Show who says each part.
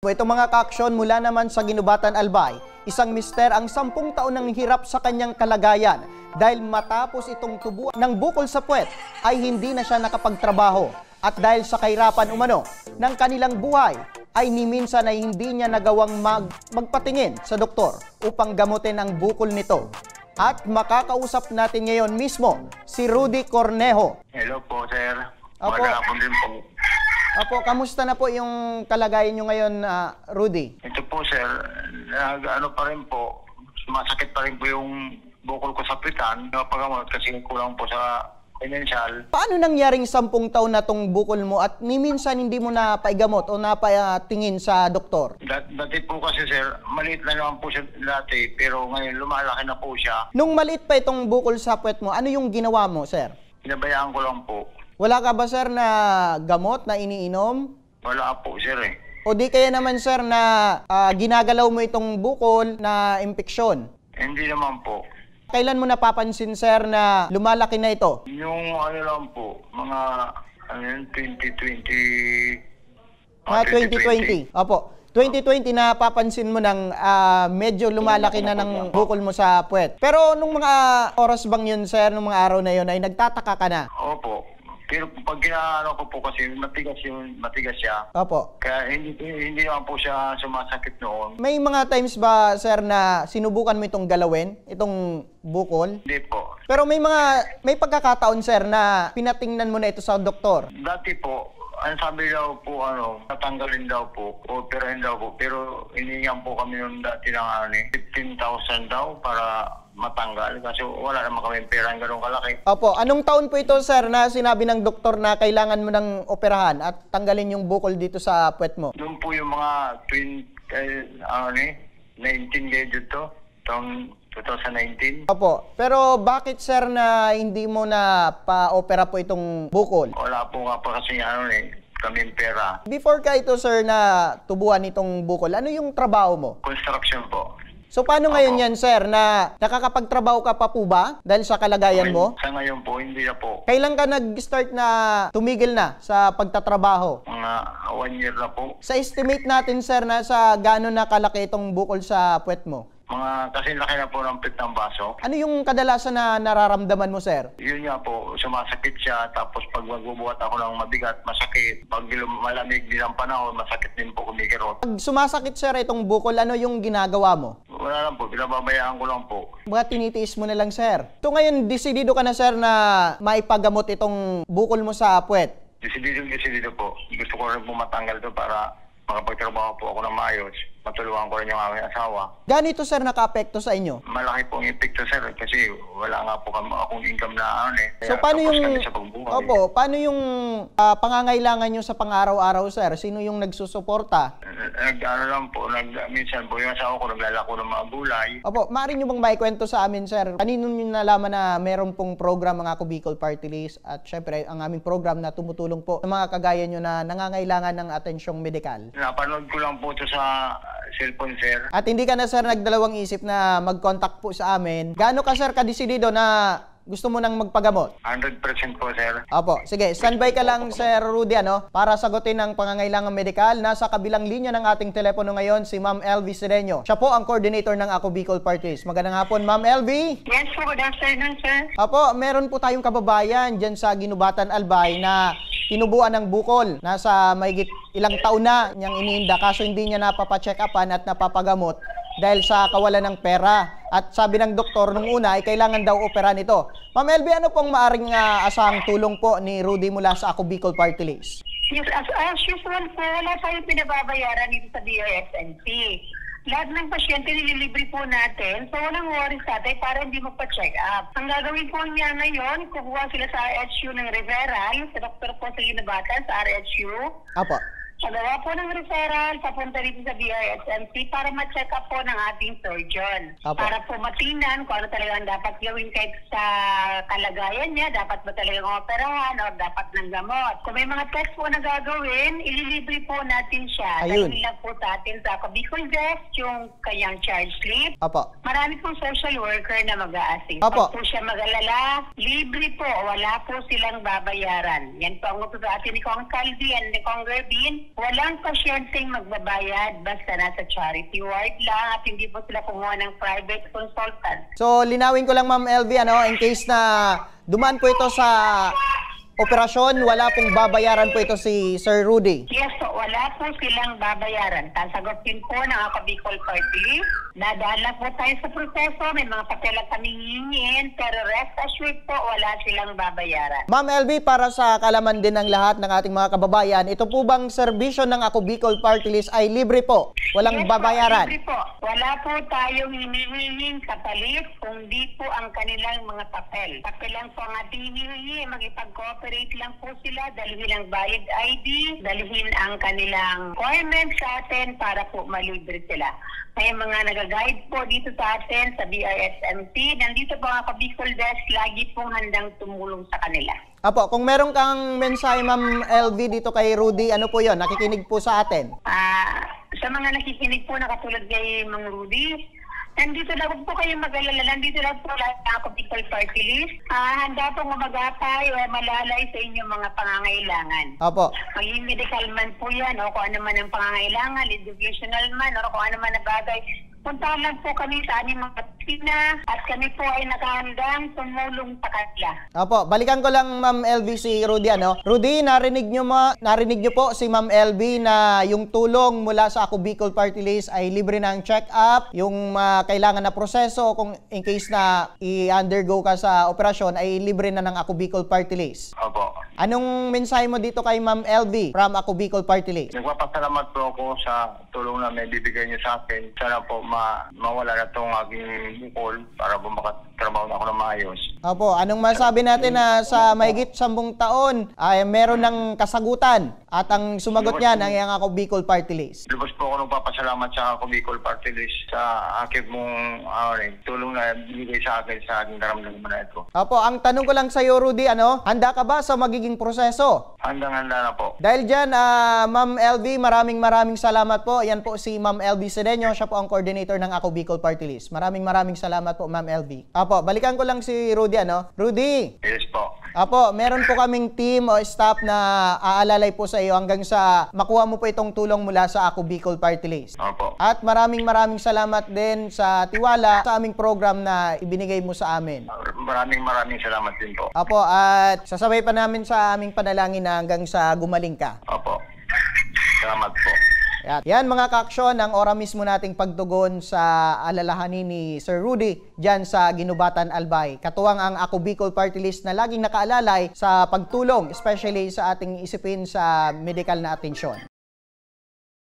Speaker 1: Itong mga kaaksyon mula naman sa Ginubatan Albay, isang mister ang 10 taon nang hirap sa kanyang kalagayan dahil matapos itong tubuan ng bukol sa puwet ay hindi na siya nakapagtrabaho at dahil sa kahirapan umano ng kanilang buhay ay ni minsan ay hindi niya nagawang magpatingin sa doktor upang gamutin ang bukol nito. At makakausap natin ngayon mismo si Rudy Cornejo.
Speaker 2: Hello po, sir.
Speaker 1: Opo.
Speaker 2: Magandang hapon din po.
Speaker 1: Apo, kamusta na po yung kalagayan nyo ngayon, Rudy?
Speaker 2: Ito po, sir. Ano pa rin po, sumasakit pa rin po yung bukol ko sa pitan. Napagamot kasi kulang po sa financial.
Speaker 1: Paano nangyaring 10 taon na tong bukol mo at ni minsan hindi mo na paigamot o napatingin sa doktor?
Speaker 2: Dati po kasi, sir, maliit na naman po siya dati, pero ngayon lumalaki na po siya.
Speaker 1: Nung maliit pa itong bukol sa puwet mo, ano yung ginawa mo, sir?
Speaker 2: Pinabayaan ko lang po.
Speaker 1: Wala ka ba, sir, na gamot na iniinom?
Speaker 2: Wala po, sir eh.
Speaker 1: O di kaya naman, sir, na ginagalaw mo itong bukol na impeksyon?
Speaker 2: Hindi naman po.
Speaker 1: Kailan mo napapansin, sir, na lumalaki na ito?
Speaker 2: Yung ano lang po, mga 2020.
Speaker 1: Mga 2020. Opo. 2020 napapansin mo nang medyo lumalaki na ng bukol mo sa puwet. Pero nung mga oras bang yun, sir, nung mga araw na yun ay nagtataka ka na?
Speaker 2: Opo. Pero pag ginaano ko po kasi matigas siya.
Speaker 1: Opo.
Speaker 2: Kaya hindi naman po siya sumasakit noon.
Speaker 1: May mga times ba, sir, na sinubukan mo itong galawin, itong bukol?
Speaker 2: Hindi po.
Speaker 1: Pero may pagkakataon, sir, na pinatingnan mo na ito sa doktor.
Speaker 2: Dati po, ang sabi daw po, tatanggalin daw po, operahin daw po. Pero iniyan po kami noon dati ng 15,000 daw para matanggal. Kasi wala naman kami pera ng ganun kalaki.
Speaker 1: Opo. Anong taon po ito, sir, na sinabi ng doktor na kailangan mo ng operahan at tanggalin yung bukol dito sa puwet mo?
Speaker 2: Doon po yung mga 19 gadget to, taong 2019.
Speaker 1: Opo. Pero bakit, sir, na hindi mo na pa-opera po itong bukol?
Speaker 2: Wala po nga pa kasi kaming pera.
Speaker 1: Before ka ito, sir, na tubuan itong bukol, ano yung trabaho mo?
Speaker 2: Construction po.
Speaker 1: So, paano ngayon yan, sir, na nakakapagtrabaho ka pa po ba dahil sa kalagayan mo?
Speaker 2: Sa ngayon po, hindi na po.
Speaker 1: Kailan ka nag-start na tumigil na sa pagtatrabaho?
Speaker 2: Mga 1 year na po.
Speaker 1: Sa estimate natin, sir, na sa gaano na kalaki itong bukol sa puwet mo?
Speaker 2: Kasi laki na po ng pit ng baso.
Speaker 1: Ano yung kadalasan na nararamdaman mo, sir?
Speaker 2: Yun nga po, sumasakit siya. Tapos pag magbubuhat ako ng mabigat, masakit. Pag malamig din ang panahon, masakit din po kumikirot.
Speaker 1: Pag sumasakit, sir, itong bukol, ano yung ginagawa mo?
Speaker 2: Wala lang po, binababayaan ko lang po.
Speaker 1: Mga tinitiis mo na lang, sir. So ngayon, desidido ka na, sir, na maipagamot itong bukol mo sa puwet?
Speaker 2: Desidido po. Gusto ko rin po matanggal to para makapagtrabaho po ako ng maayos. Matulungan ko rin yung aming asawa.
Speaker 1: Ganito, sir, naka-apekto sa inyo?
Speaker 2: Malaki pong epekto, sir, kasi wala nga po akong income na
Speaker 1: So, paano yung paano yung pangangailangan nyo sa pang-araw-araw, sir? Sino yung nagsusuporta?
Speaker 2: Lang po, minsan po yung asawa ko naglalako ng mga gulay.
Speaker 1: Opo, maaari nyo bang maikwento sa amin, sir? Kanino nyo nalaman na meron pong program ang Ako Bicol Party List at syempre ang aming program na tumutulong po sa mga kagaya nyo na nangangailangan ng atensyong medikal?
Speaker 2: Napanood ko lang po ito sa cellphone, sir.
Speaker 1: At hindi ka na, sir, nagdalawang isip na mag-contact po sa amin. Gaano ka, sir, kadesidido na gusto mo nang magpagamot?
Speaker 2: 100% po, sir.
Speaker 1: Opo, sige, standby ka lang, Sir Rudy, para sagutin ang pangangailangang medikal. Nasa kabilang linya ng ating telepono ngayon si Ma'am LV Sedeño. Siya po ang coordinator ng Ako Bicol Party List. Magandang hapon, Ma'am LV.
Speaker 3: Yes po, good afternoon, sir.
Speaker 1: Opo, meron po tayong kababayan dyan sa Ginubatan Albay na tinubuan ng bukol. Nasa mahigit ilang taon na niyang iniinda kaso hindi niya napapa-check-upan at napapagamot dahil sa kawalan ng pera. At sabi ng doktor nung una ay kailangan daw operahan ito. Ma'am LV, ano pong maaring asahang tulong po ni Rudy mula sa Ako Bicol Party List?
Speaker 3: Yes, as usual po, wala tayong pinababayaran dito sa DRSNP. Lahat ng pasyente nililibre po natin, so walang worries sa atin para hindi magpa-check up. Ang gagawin po niya ngayon, kukuha sila sa RHU ng referral, sa doktor po sa Ginubatan, sa RHU.
Speaker 1: Apo.
Speaker 3: Pagawa po ng referral, papunta dito sa DRSNP para ma-check up po ng ating surgeon.
Speaker 1: Apo.
Speaker 3: Para po matingnan kung ano talagang dapat gawin kahit sa kalagayan niya, dapat ba talagang operahan o dapat ng gamot. Kung may mga test po na gagawin, ililibre po natin siya.
Speaker 1: Ayun.
Speaker 3: Dahil lang po sa atin sa Ako Bicol Desk, yung kanyang charge slip.
Speaker 1: Apo.
Speaker 3: Marami pong social worker na mag-a-assist.
Speaker 1: Apo.
Speaker 3: Pag po siya mag-alala, libre po, wala po silang babayaran. Yan po ang utos sa atin ni Kong Calvi and ni Kong Gerbin. Walang pasyenteng magbabayad basta nasa charity ward lang at hindi po sila kumuha ng private consultant.
Speaker 1: So, linawin ko lang Ma'am LV, in case na dumaan po ito sa operasyon, wala pong babayaran po ito si Sir Rudy.
Speaker 3: Yes po, wala po silang babayaran. Sasagutin po ng ako Bicol Party List. Dadaan lang po tayo sa proseso. May mga papel at kaming hihingin. Pero rest assured po, wala silang babayaran.
Speaker 1: Ma'am LV, para sa kalaman din ng lahat ng ating mga kababayan, ito po bang serbisyo ng ako Bicol Party List ay libre po? Walang
Speaker 3: Yes po,
Speaker 1: babayaran?
Speaker 3: libre po. Wala po tayong hinihinging kapalit, kundi po ang kanilang mga papel. Papel lang po ang ating hinihingi. Magipag-cooperate lang po sila. Dalhin ang valid ID, dalhin ang kanilang requirements sa atin para po malibre sila. May mga nag-guide po dito sa atin sa BRSMC. Nandito po ang Bicol Desk, lagi pong handang tumulong sa kanila.
Speaker 1: Apo, kung meron kang mensahe Ma'am LV dito kay Rudy, ano po yon? Nakikinig po sa atin.
Speaker 3: Sa mga nakikinig po na katulad kay Mang Rudy, nandito lang po kayo mag-alala. Nandito lang po lahat ng ako Bicol Party List. Handa pong magapay o malalay sa inyong mga pangangailangan.
Speaker 1: Apo.
Speaker 3: Maging medical man po yan o kung ano man ang pangangailangan, educational man o kung ano man na bagay. Puntahan lang po kami sa aming mga opisina at kami po ay nakahandang tumulong sa kanila.
Speaker 1: Apo, balikan ko lang Ma'am LV si Rudy, Rudy, narinig nyo po si Ma'am LV na yung tulong mula sa ako Bicol Party List ay libre ng check-up, yung kailangan na proseso kung in case na i-undergo ka sa operasyon ay libre na ng ako Bicol Party List.
Speaker 2: Opo.
Speaker 1: Anong mensahe mo dito kay Ma'am LV from ako Bicol Party List?
Speaker 2: Nagpapasalamat po ako sa tulong na may bibigay niyo sa akin. Sana po mawala na itong aking bukol para po makatrabaho na ako na maayos.
Speaker 1: Opo, anong masabi natin na sa mahigit 10 taon ay meron ng kasagutan at ang sumagot niyan ang iyang ako Bicol Party List?
Speaker 2: Lubos po ako nagpapasalamat sa ako Bicol Party List sa aking mong tulong na binigay sa akin sa aking karamdaman na ito.
Speaker 1: Opo, ang tanong ko lang sa iyo Rudy, handa ka ba sa magiging proseso?
Speaker 2: Handang-handa na po.
Speaker 1: Dahil dyan, Ma'am LV, maraming salamat po. Yan po si Ma'am LV Sedeño, siya po ang coordinator ng ako Bicol Party List. Maraming salamat po Ma'am LV. Opo, balikan ko lang si Rudy, Rudy!
Speaker 2: Yes po.
Speaker 1: Apo, meron po kaming team o staff na aalalay po sa iyo hanggang sa makuha mo po itong tulong mula sa ako Bicol Party List.
Speaker 2: Opo.
Speaker 1: At maraming salamat din sa tiwala sa aming program na ibinigay mo sa amin.
Speaker 2: Maraming salamat din po.
Speaker 1: Apo, at sasabay pa namin sa aming panalangin na hanggang sa gumaling ka.
Speaker 2: Opo. Salamat po.
Speaker 1: Yan mga kaaksyon, ang ora mismo nating pagtugon sa alalahanin ni Sir Rudy dyan sa Ginubatan Albay. Katuwang ang ako Bicol Party List na laging nakaalalay sa pagtulong, especially sa ating isipin sa medical na atensyon.